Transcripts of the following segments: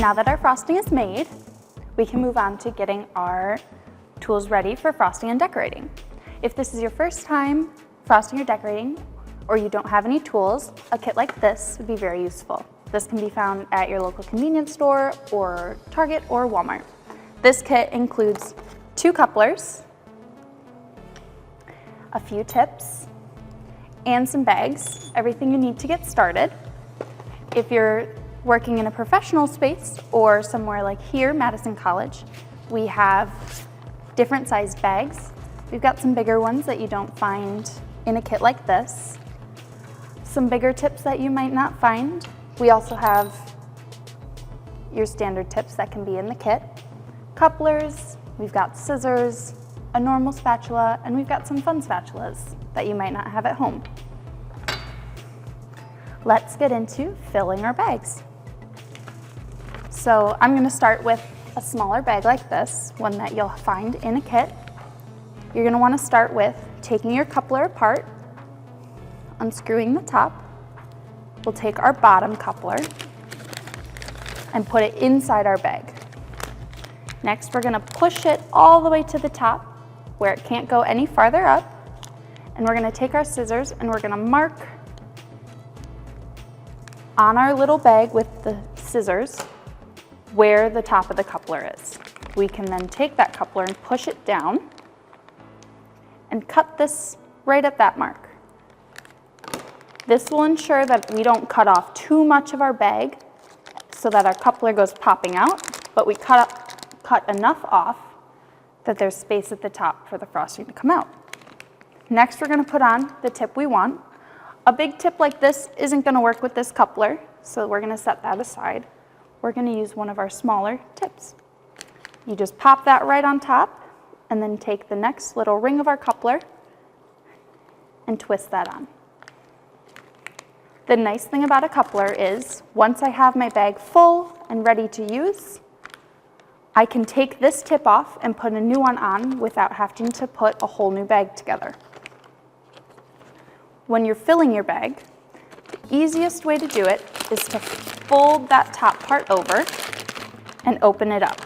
Now that our frosting is made, we can move on to getting our tools ready for frosting and decorating. If this is your first time frosting or decorating, or you don't have any tools, a kit like this would be very useful. This can be found at your local convenience store or Target or Walmart. This kit includes 2 couplers, a few tips, and some bags, everything you need to get started. If you're working in a professional space or somewhere like here, Madison College, we have different sized bags. We've got some bigger ones that you don't find in a kit like this. Some bigger tips that you might not find. We also have your standard tips that can be in the kit. Couplers, we've got scissors, a normal spatula, and we've got some fun spatulas that you might not have at home. Let's get into filling our bags. So I'm going to start with a smaller bag like this, one that you'll find in a kit. You're going to want to start with taking your coupler apart, unscrewing the top. We'll take our bottom coupler and put it inside our bag. Next, we're going to push it all the way to the top where it can't go any farther up. And we're going to take our scissors and we're going to mark on our little bag with the scissors where the top of the coupler is. We can then take that coupler and push it down and cut this right at that mark. This will ensure that we don't cut off too much of our bag so that our coupler goes popping out, but we cut enough off that there's space at the top for the frosting to come out. Next, we're going to put on the tip we want. A big tip like this isn't going to work with this coupler, so we're going to set that aside. We're going to use one of our smaller tips. You just pop that right on top and then take the next little ring of our coupler and twist that on. The nice thing about a coupler is once I have my bag full and ready to use, I can take this tip off and put a new one on without having to put a whole new bag together. When you're filling your bag, the easiest way to do it is to fold that top part over and open it up.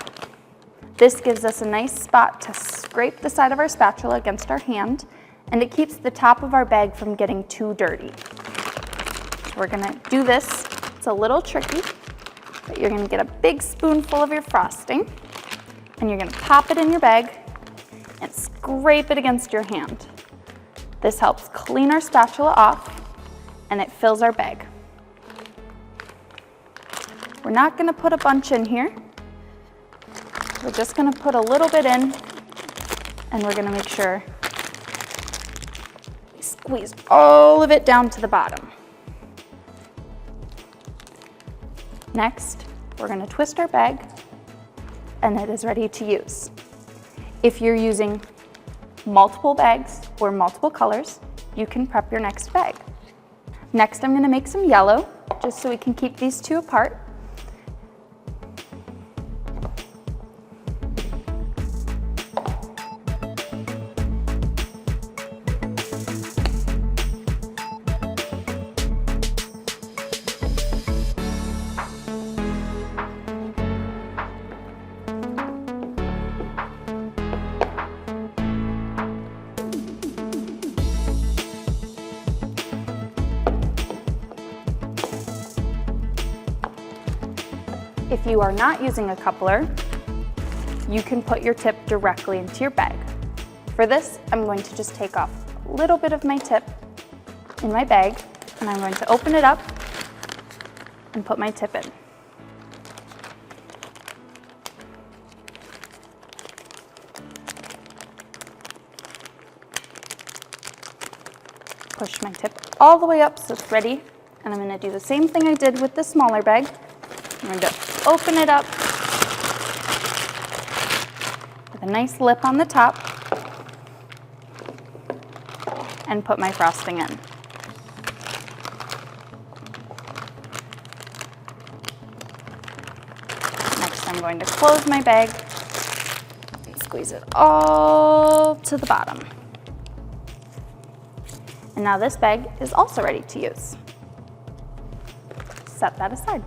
This gives us a nice spot to scrape the side of our spatula against our hand, and it keeps the top of our bag from getting too dirty. So we're going to do this. It's a little tricky, but you're going to get a big spoonful of your frosting, and you're going to pop it in your bag and scrape it against your hand. This helps clean our spatula off, and it fills our bag. We're not going to put a bunch in here. We're just going to put a little bit in, and we're going to make sure we squeeze all of it down to the bottom. Next, we're going to twist our bag, and it is ready to use. If you're using multiple bags or multiple colors, you can prep your next bag. Next, I'm going to make some yellow, just so we can keep these two apart. If you are not using a coupler, you can put your tip directly into your bag. For this, I'm going to just take off a little bit of my tip in my bag, and I'm going to open it up and put my tip in. Push my tip all the way up so it's ready, and I'm going to do the same thing I did with the smaller bag. I'm going to open it up with a nice lip on the top and put my frosting in. Next, I'm going to close my bag and squeeze it all to the bottom. And now this bag is also ready to use. Set that aside.